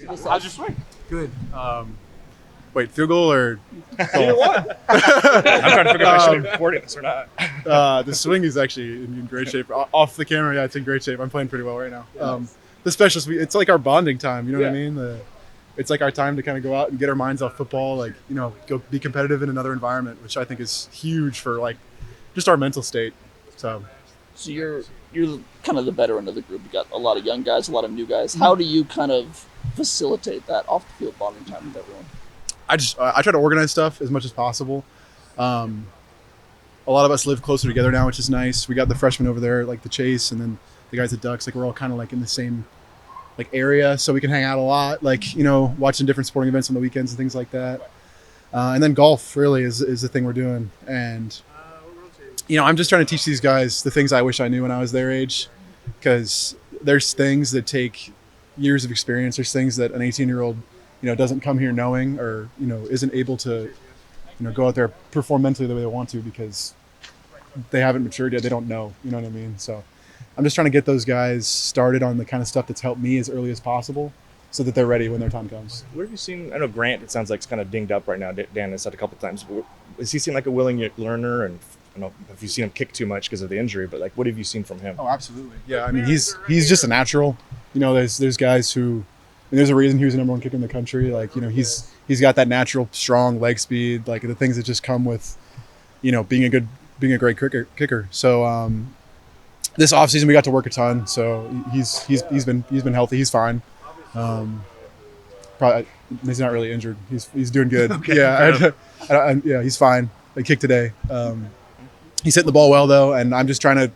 How's your swing? Good. Wait, field goal or Either one. I'm trying to figure out if I should be recording this or not. the swing is actually in great shape. Off the camera, yeah, it's in great shape. I'm playing pretty well right now. The specialist, it's like our bonding time. You know what I mean? It's like our time to kind of go out and get our minds off football. Like, you know, go be competitive in another environment, which I think is huge for like just our mental state. So you're kind of the veteran of the group. You got a lot of young guys, a lot of new guys. How do you kind of facilitate that off the field bonding time with everyone? I try to organize stuff as much as possible. A lot of us live closer together now, which is nice. We got the freshmen over there, like the Chase, and then the guys at Ducks. Like we're all kind of like in the same like area, so we can hang out a lot. Like, you know, watching different sporting events on the weekends and things like that. And then golf really is the thing we're doing. And you know, I'm just trying to teach these guys the things I wish I knew when I was their age, because there's things that take years of experience. There's things that an 18-year-old, you know, doesn't come here knowing, or, you know, isn't able to, you know, go out there, perform mentally the way they want to because they haven't matured yet. They don't know, you know what I mean? So I'm just trying to get those guys started on the kind of stuff that's helped me as early as possible so that they're ready when their time comes. What have you seen? I know Grant, it sounds like, it's kind of dinged up right now. Dan has said a couple of times. Is he seem like a willing learner? And I don't know if you've seen him kick too much because of the injury, but like, what have you seen from him? Oh, absolutely. Yeah, I mean, he's just a natural. You know, there's guys who, there's a reason he was the number one kicker in the country. Like, you know, he's got that natural, strong leg speed, like the things that just come with, you know, being a great kicker. So this offseason we got to work a ton. So he's been healthy. He's fine. Probably he's not really injured. He's doing good. Okay, yeah, he's fine. He kicked today. He's hitting the ball well though, and I'm just trying to,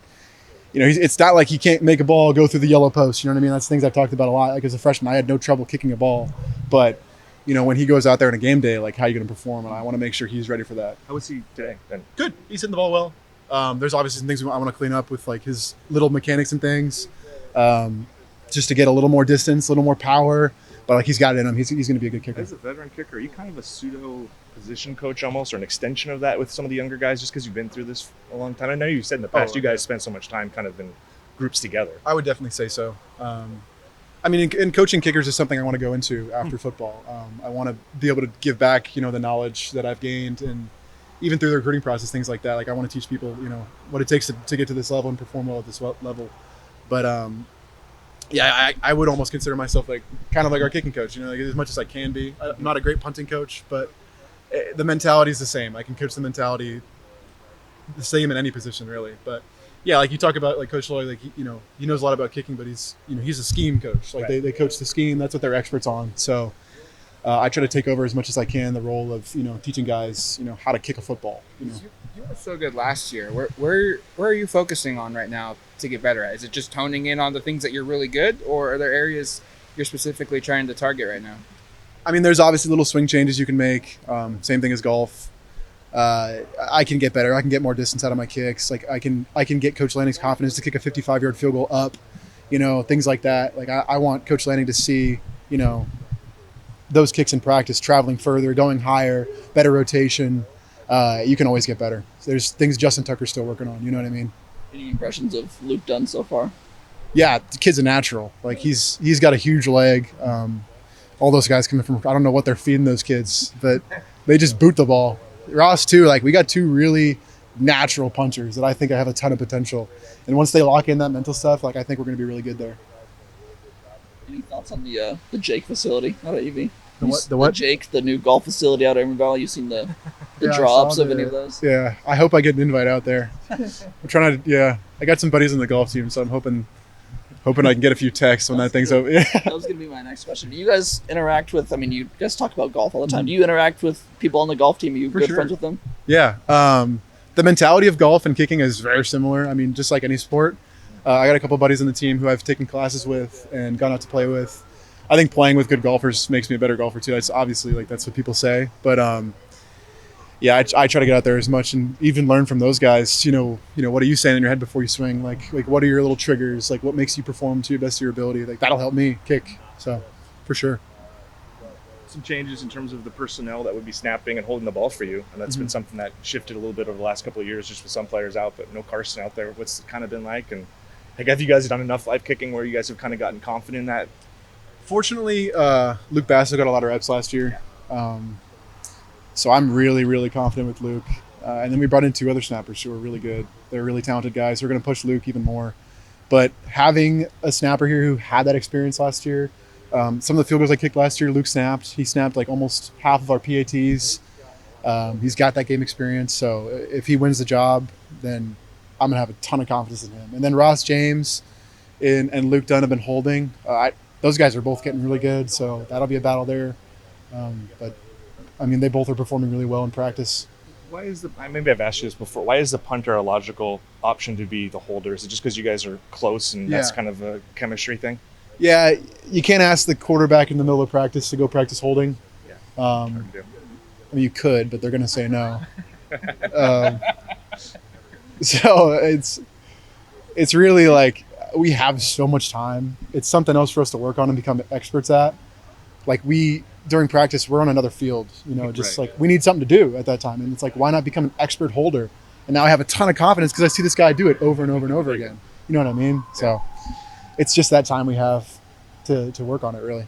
you know, it's not like he can't make a ball go through the yellow post. You know what I mean? That's things I've talked about a lot. Like as a freshman, I had no trouble kicking a ball, but you know, when he goes out there in a game day, like how are you going to perform? And I want to make sure he's ready for that. How was he today then? Good. He's hitting the ball well. There's obviously some things I want to clean up with like his little mechanics and things, just to get a little more distance, a little more power. But like he's got it in him. He's going to be a good kicker. As a veteran kicker, are you kind of a pseudo position coach almost, or an extension of that with some of the younger guys, just because you've been through this a long time? I know you said in the past you guys spend so much time kind of in groups together. I would definitely say so. I mean, in coaching kickers is something I want to go into after football. I want to be able to give back, you know, the knowledge that I've gained, and even through the recruiting process, things like that. Like I want to teach people, you know, what it takes to get to this level and perform well at this level. But yeah, I would almost consider myself like kind of like our kicking coach, you know, like as much as I can be. I'm not a great punting coach, but the mentality is the same. I can coach the mentality the same in any position, really. But yeah, like you talk about, like Coach Lloyd, like you know, he knows a lot about kicking, but he's a scheme coach. Like they coach the scheme. That's what they're experts on. So I try to take over as much as I can the role of, you know, teaching guys, you know, how to kick a football. You know, you were so good last year. Where are you focusing on right now to get better at? Is it just honing in on the things that you're really good, or are there areas you're specifically trying to target right now? I mean, there's obviously little swing changes you can make. Same thing as golf. I can get better. I can get more distance out of my kicks. Like I can get Coach Lanning's confidence to kick a 55-yard field goal up, you know, things like that. Like I want Coach Lanning to see, you know, those kicks in practice, traveling further, going higher, better rotation. You can always get better. So there's things Justin Tucker's still working on. You know what I mean? Any impressions of Luke Dunn so far? Yeah, the kid's a natural. Like he's got a huge leg. All those guys coming from, I don't know what they're feeding those kids, but they just boot the ball. Ross too, like we got two really natural punchers that I think I have a ton of potential. And once they lock in that mental stuff, like I think we're going to be really good there. Any thoughts on the Jake facility out at UV? The what? Jake, the new golf facility out at Emory Valley. You seen the Yeah, drops of any of those? Yeah, I hope I get an invite out there. I'm trying to. Yeah, I got some buddies in the golf team, so I'm hoping I can get a few texts when that thing's over. Yeah. That was going to be my next question. Do you guys interact with, I mean, you guys talk about golf all the time. Do you interact with people on the golf team? Are you good friends with them? Yeah. The mentality of golf and kicking is very similar. I mean, just like any sport. I got a couple buddies on the team who I've taken classes with and gone out to play with. I think playing with good golfers makes me a better golfer too. That's obviously, like, that's what people say. But yeah, I try to get out there as much and even learn from those guys. You know, what are you saying in your head before you swing? Like what are your little triggers? Like what makes you perform to your best of your ability? Like that'll help me kick. So for sure. Some changes in terms of the personnel that would be snapping and holding the ball for you, and that's been something that shifted a little bit over the last couple of years, just with some players out, but no Carson out there. What's it kind of been like? And like, have you guys done enough live kicking where you guys have kind of gotten confident in that Fortunately, Luke Basso got a lot of reps last year. So I'm really, really confident with Luke. And then we brought in 2 other snappers who are really good. They're really talented guys who are going to push Luke even more. But having a snapper here who had that experience last year, some of the field goals I kicked last year, Luke snapped. He snapped like almost half of our PATs. He's got that game experience. So if he wins the job, then I'm going to have a ton of confidence in him. And then Ross James and Luke Dunn have been holding. Those guys are both getting really good, so that'll be a battle there. But I mean, they both are performing really well in practice. Why is maybe I've asked you this before, why is the punter a logical option to be the holder? Is it just because you guys are close and that's kind of a chemistry thing? Yeah, you can't ask the quarterback in the middle of practice to go practice holding. Yeah. I mean, you could, but they're going to say no. So it's really like we have so much time. It's something else for us to work on and become experts at. Like during practice, we're on another field, just right. like we need something to do at that time. And it's like, why not become an expert holder? And now I have a ton of confidence because I see this guy do it over and over and over again. You know what I mean? So it's just that time we have to work on it, really.